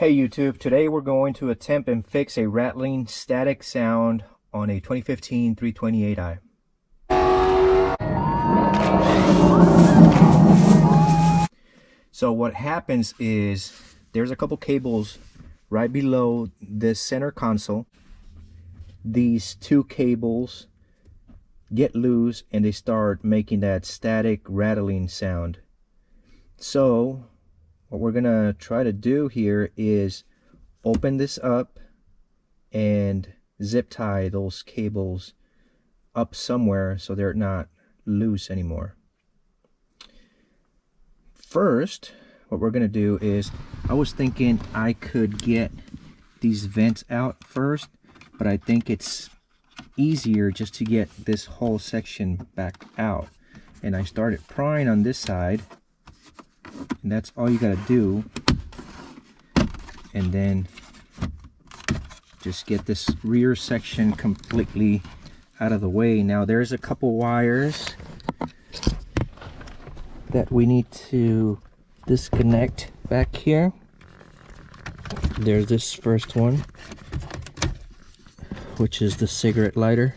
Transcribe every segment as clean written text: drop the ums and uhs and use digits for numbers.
Hey YouTube, today we're going to attempt and fix a rattling static sound on a 2015 328i. So what happens is there's a couple cables right below this center console. These two cables get loose and they start making that static rattling sound. So what we're gonna try to do here is open this up and zip tie those cables up somewhere so they're not loose anymore. First, what we're gonna do is, I was thinking I could get these vents out first, but I think it's easier just to get this whole section back out. And I started prying on this side, and that's all you gotta do, and then just get this rear section completely out of the way. Now there's a couple wires that we need to disconnect back here. There's this first one, which is the cigarette lighter,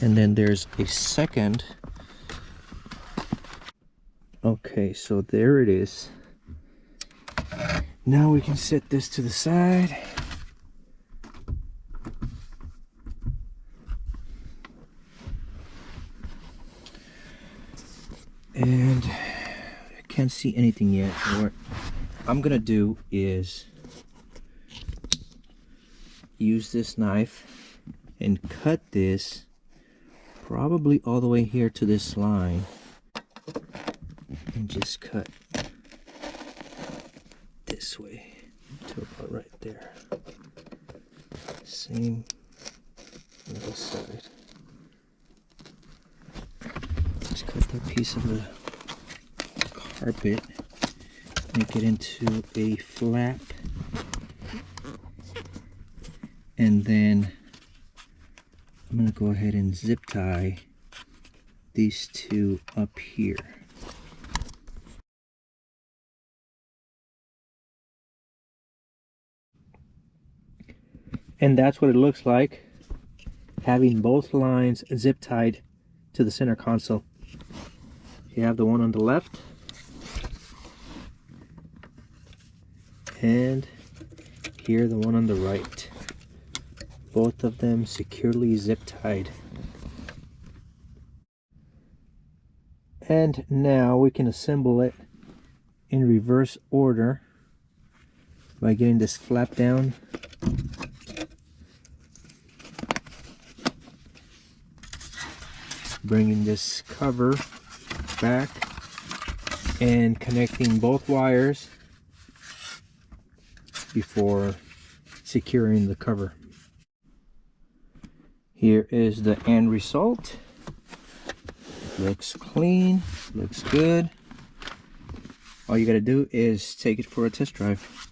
and then there's a second. Okay, so there it is. Now we can set this to the side. And I can't see anything yet. What I'm gonna do is use this knife and cut this probably all the way here to this line, and just cut this way to about right there. Same on this side. Just cut that piece of the carpet, make it into a flap, and then I'm going to go ahead and zip tie these two up here. And that's what it looks like, having both lines zip tied to the center console. You have the one on the left and here the one on the right. Both of them securely zip tied. And now we can assemble it in reverse order by getting this flap down. Bringing this cover back and connecting both wires before securing the cover. Here is the end result. Looks clean, looks good. All you gotta do is take it for a test drive.